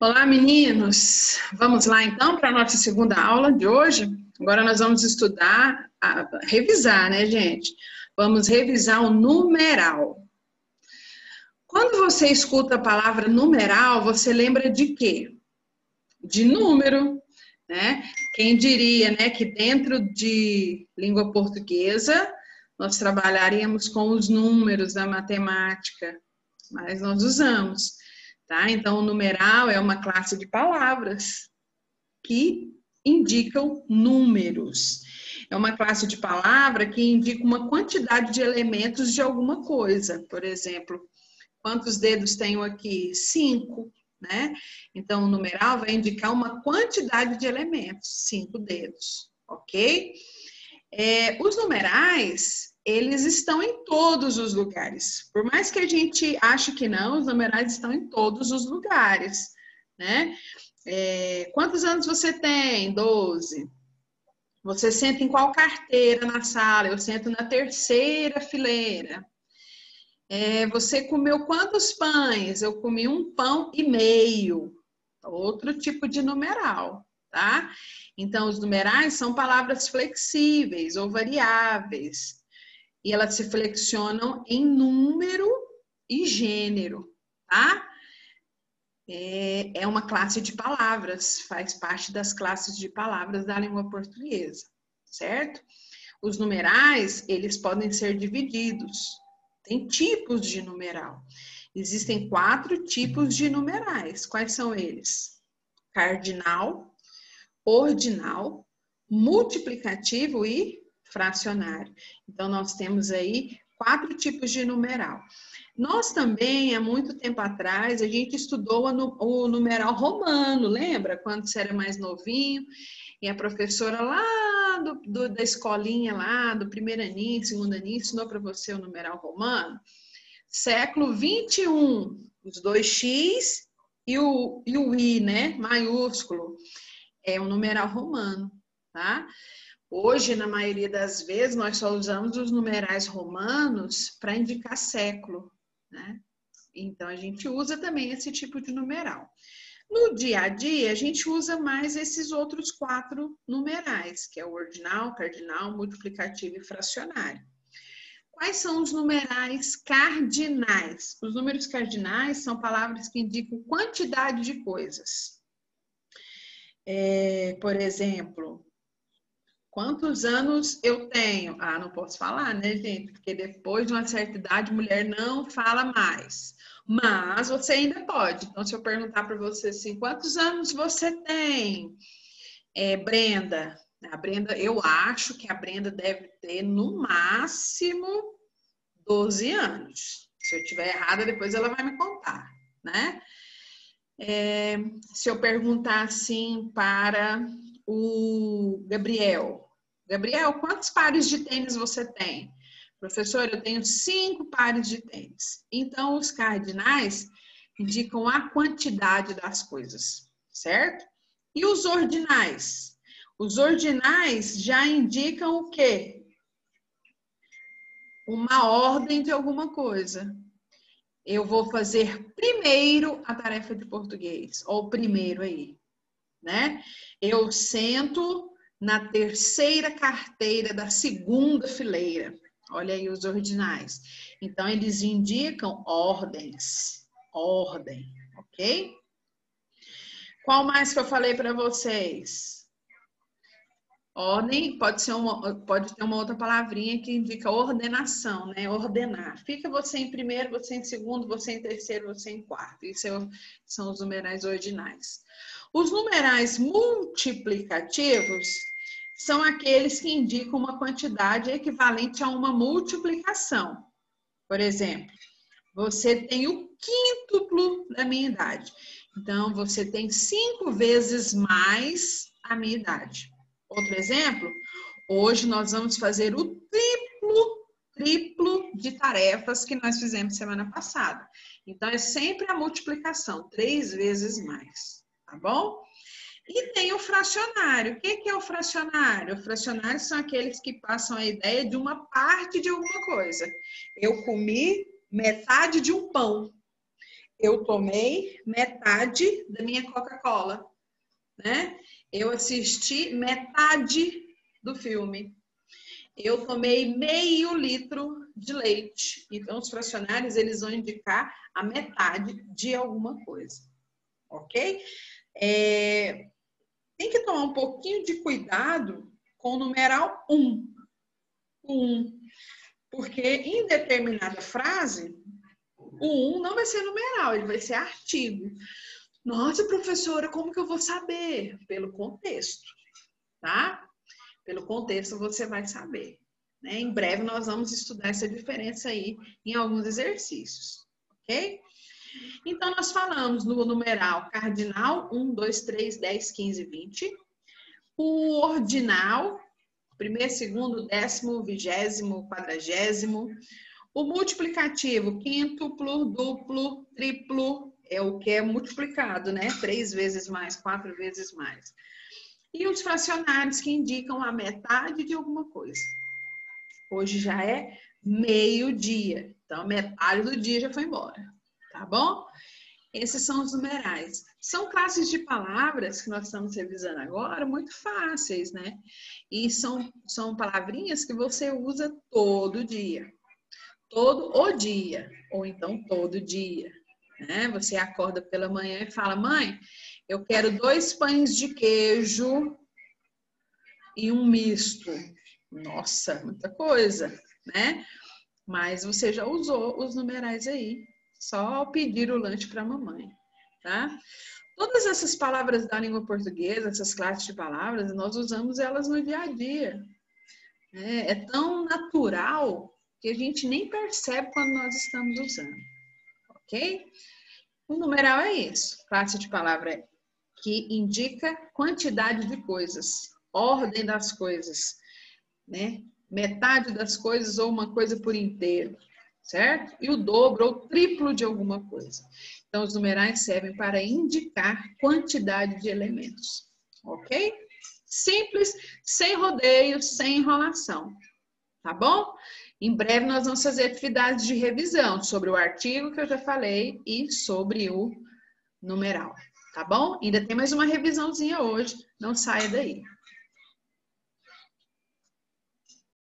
Olá, meninos! Vamos lá então para a nossa segunda aula de hoje. Agora nós vamos estudar, revisar, né, gente? Vamos revisar o numeral. Quando você escuta a palavra numeral, você lembra de quê? De número, né? Quem diria, né, que dentro de língua portuguesa nós trabalharíamos com os números da matemática, mas nós usamos. Tá? Então, o numeral é uma classe de palavras que indicam números. É uma classe de palavra que indica uma quantidade de elementos de alguma coisa. Por exemplo, quantos dedos tenho aqui? 5, né? Então, o numeral vai indicar uma quantidade de elementos, 5 dedos, ok? Os numerais, eles estão em todos os lugares. Por mais que a gente ache que não, os numerais estão em todos os lugares, né? Quantos anos você tem? 12. Você senta em qual carteira na sala? Eu sento na terceira fileira. Você comeu quantos pães? Eu comi 1,5 pão. Outro tipo de numeral, tá? Então, os numerais são palavras flexíveis ou variáveis. E elas se flexionam em número e gênero, tá? É uma classe de palavras, faz parte das classes de palavras da língua portuguesa, certo? Os numerais, eles podem ser divididos. Tem tipos de numeral. Existem 4 tipos de numerais. Quais são eles? Cardinal, ordinal, multiplicativo e fracionário. Então, nós temos aí 4 tipos de numeral. Nós também, há muito tempo atrás, a gente estudou o numeral romano, lembra? Quando você era mais novinho, e a professora lá da escolinha, lá do primeiro aninho, segundo aninho, ensinou para você o numeral romano. Século 21, os 2x e o I, né? Maiúsculo. É um numeral romano, tá? Hoje, na maioria das vezes, nós só usamos os numerais romanos para indicar século, né? Então, a gente usa também esse tipo de numeral. No dia a dia, a gente usa mais esses outros 4 numerais, que é o ordinal, cardinal, multiplicativo e fracionário. Quais são os numerais cardinais? Os números cardinais são palavras que indicam quantidade de coisas. Por exemplo, quantos anos eu tenho? Ah, não posso falar, né, gente? Porque depois de uma certa idade, mulher não fala mais. Mas você ainda pode. Então, se eu perguntar para você assim, quantos anos você tem? Brenda. A Brenda, eu acho que a Brenda deve ter, no máximo, 12 anos. Se eu estiver errada, depois ela vai me contar, né? Se eu perguntar assim para o Gabriel. Gabriel, quantos pares de tênis você tem? Professor, eu tenho 5 pares de tênis. Então, os cardinais indicam a quantidade das coisas, certo? E os ordinais? Os ordinais já indicam o quê? Uma ordem de alguma coisa. Eu vou fazer primeiro a tarefa de português, ou primeiro aí, né? Eu sento na terceira carteira da segunda fileira. Olha aí os ordinais. Então, eles indicam ordens. Ordem, ok? Qual mais que eu falei para vocês? Ordem pode ter uma outra palavrinha que indica ordenação, né? Ordenar. Fica você em primeiro, você em segundo, você em terceiro, você em quarto. Isso são os numerais ordinais. Os numerais multiplicativos são aqueles que indicam uma quantidade equivalente a uma multiplicação. Por exemplo, você tem o quíntuplo da minha idade. Então, você tem 5 vezes mais a minha idade. Outro exemplo, hoje nós vamos fazer o triplo de tarefas que nós fizemos semana passada. Então, é sempre a multiplicação, 3 vezes mais, tá bom? E tem o fracionário. O que é o fracionário? O fracionário são aqueles que passam a ideia de uma parte de alguma coisa. Eu comi metade de um pão. Eu tomei metade da minha Coca-Cola, né? Eu assisti metade do filme. Eu tomei meio litro de leite. Então, os fracionários, eles vão indicar a metade de alguma coisa, ok? Tem que tomar um pouquinho de cuidado com o numeral 1. Porque em determinada frase, o 1 não vai ser numeral, ele vai ser artigo. Nossa, professora, como que eu vou saber? Pelo contexto, tá? Pelo contexto você vai saber. Né? Em breve nós vamos estudar essa diferença aí em alguns exercícios, ok? Então, nós falamos no numeral cardinal, 1, 2, 3, 10, 15, 20. O ordinal, primeiro, segundo, décimo, vigésimo, quadragésimo. O multiplicativo, quíntuplo, duplo, triplo, é o que é multiplicado, né? 3 vezes mais, 4 vezes mais. E os fracionários que indicam a metade de alguma coisa. Hoje já é meio-dia, então metade do dia já foi embora, tá bom? Esses são os numerais. São classes de palavras que nós estamos revisando agora, muito fáceis, né? E são palavrinhas que você usa todo dia. Todo o dia, ou então todo dia, né? Você acorda pela manhã e fala, mãe, eu quero 2 pães de queijo e um misto. Nossa, muita coisa, né? Mas você já usou os numerais aí, só ao pedir o lanche para a mamãe, tá? Todas essas palavras da língua portuguesa, essas classes de palavras, nós usamos elas no dia a dia. É tão natural que a gente nem percebe quando nós estamos usando, ok? O numeral é isso, classe de palavra que indica quantidade de coisas, ordem das coisas, né? Metade das coisas ou uma coisa por inteiro, certo? E o dobro ou triplo de alguma coisa. Então, os numerais servem para indicar quantidade de elementos, ok? Simples, sem rodeios, sem enrolação, tá bom? Em breve nós vamos fazer atividades de revisão sobre o artigo que eu já falei e sobre o numeral, tá bom? Ainda tem mais uma revisãozinha hoje, não saia daí.